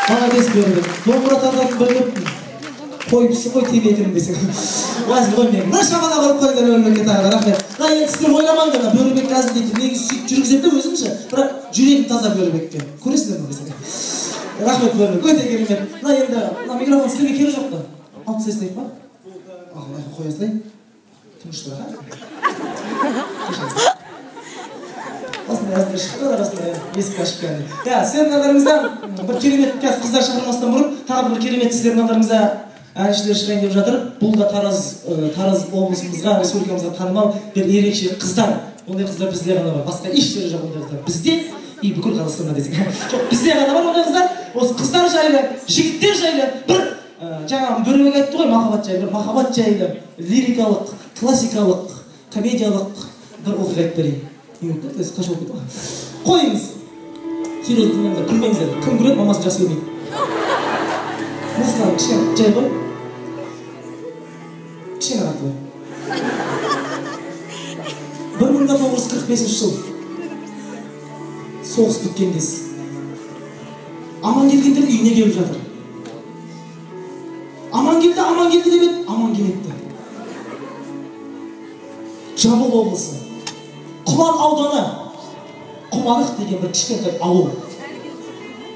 Молодец Бөрібек. Домбыра тартатын білмеппін. Қойыпсың ғой темекінің десең. Лазым қоймайын. Бір шамана қойып қойыңдар Бөрібекке тағы да. Рахмет. Енді сіздер ойламаңдар. Бөрібек қазір дейді. Негізі сөйтіп жүргізеді өзімше. Бірақ жүрегім таза Бөрібекке. Көресіңдер ме десең. Рахмет Бөрібек. Өте керемет. Енді микрофон сіздерге керек жоқ та. Алып тастайық па? Қоя салайын. Тыныш тұра. Осындай әзілдер шықты, арасында есік ашып келді. Сіздердің назарыңызда бір керемет қазір қыздар шақырмастан бұрын тағы бір керемет сіздердің назарыңызда әншілер шығайын деп жатыр. Бұл да Тараз облысымызға, республикамызға танымал бір ерекше қыздар. Ондай қыздар бізде ғана бар. Басқа еш жерде жоқ ондай қыздар. Бізде и бүкіл Қазақстанда десең. Жоқ, бізде ғана бар ондай қыздар. Осы қыздар жайлы, жігіттер жайлы бір жаңағы Бөрібек айтты ғой, махаббат жайлы, махаббат жайлы, лирикалық, классикалық, комедиялық бір оқиға айтып берейін. Қашып кетті. Қойыңыз. Серьезно тыңдаңыздар, күлмеңіздер. Кім күледі, мамасын жақсы көрмейді. Музыканы кішкене жай қой. Кішкене қатты қой. 1945 жыл. Соғыс біткен кез. Аман келгендер үйіне келіп жатыр. Аман келді деп еді, аман келетті. Жамбыл облысы. Құлан ауданы, Құмарық деген бір кішкентай ауыл.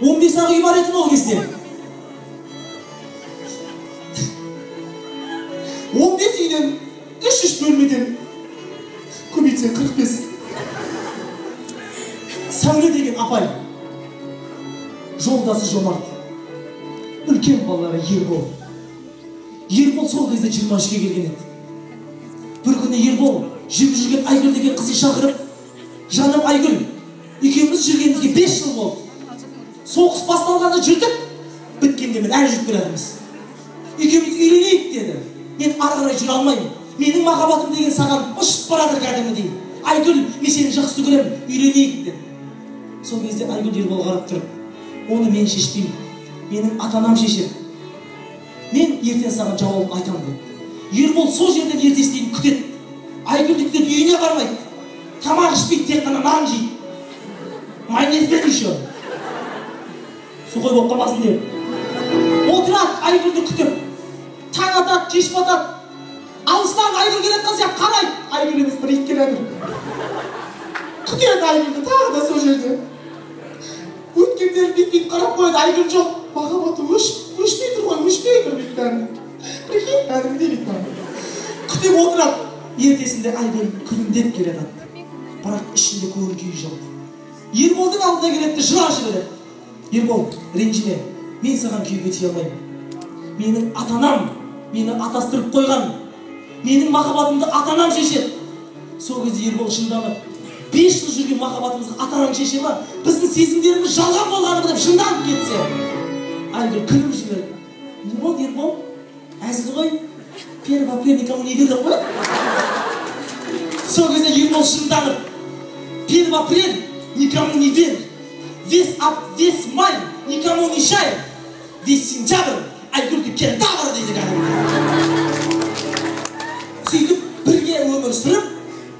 15 ақ үй бар еді ол кезде. 15 үйден 3 бөлмеден көбейтсе 45. Сәуле деген апай, жолдасы Жомарт, үлкен балалары Ербол. Ербол сол кезде 23-ге келген еді. Бір күні Ербол жүріп жүрген Айгүл деген қызын шақырып, жаным Айгүл, екеуміз жүргенімізге 5 жыл болды. Соғыс басталғанда жүрдік, біткенде мен әлі жүріп келатырмыз. Екеуміз үйленейік деді. Мен ары қарай жүре алмаймын. Менің махаббатым деген саған ұшып баратыр кәдімгідей. Айгүл, мен сені жақсы көремін, үйленейік деді. Сол кезде Айгүл Ерболға қарап тұрып, оны мен шешпеймін. Менің ата-анам шешеді. Мен ертең саған жауабын айтамын деді. Ербол сол жерден ертесіне дейін күтеді. Айгүлдіктен үйіне бармайды. Тамақ ішпейді, тек қана нан жейді. Майонезбен еще. Сухой болып қалмасын деп. Отырады Айгүлді күтіп. Таң атады, кеш батады. Алыстан Айгүл келеді сияқты қарайды. Айгүл емес, бір ит келеді. Күтеді Айгүлді тағы да сол жерде. Өткендері бет-бет қарап қойды, Айгүл жоқ. Махаббаты өшпей тұр ғой, өшпей тұр дейді бәрін. Прикинь, кәдімгідей дейді бәрін. Күтіп отырады. Ертесінде Айгүл күлімдеп келеді. Бірақ ішінде көңіл күйі жоқ. Ерболдың алдына келеді, жылап жібереді. Ербол, ренжіме, мен саған күйге тие алмаймын. Менің ата-анам мені атастырып қойған. Менің махаббатымды ата-анам шешеді. Сол кезде Ербол шынданып, 5 жыл жүрген махаббатымызды ата-анаң шеше ма? Біздің сезімдеріміз жалған болғаны деп шынданып кетсе. Айгүл күліп жібереді. Не болды, Ербол? Әзіл ғой? 1 апрель никому не верил ғой? Сол кезде Ербол шынданып, 1 апрель никому не верил. Весь май никому не шай. Весь сентябрь Айгүлді кентавр дейді кәдімгі. Сөйтіп бірге өмір сүріп,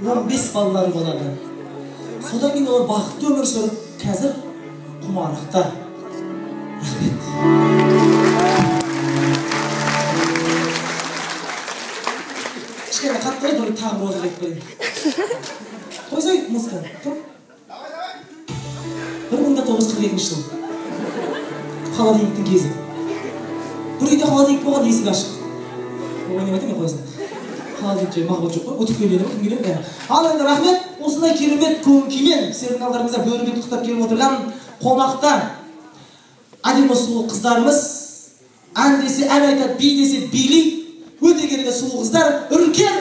15 балалары болады. Содан кейін олар бақытты өмір сүріп, қазір Құмарықта. Рахмет. Кішкене қатты қойды, тағы бір отырып қойды. Қойсай, музыканы. 1942 жыл. Холодильниктің кезі. Бір үйде холодильник болған, есік ашық. Ойнап айтайын, қойсын. Холодильник жай махаббат жоқ қой, ұтып келеді, кім келеді? Ал енді рахмет, осындай керемет көңіл күймен сіздердің алдарыңызда Бөрібекті құттықтап келіп отырған қонақта әдемі сұлу қыздарымыз, ән десе ән айтады, би десе билейді, өте керемет сұлу қыздар, Үркер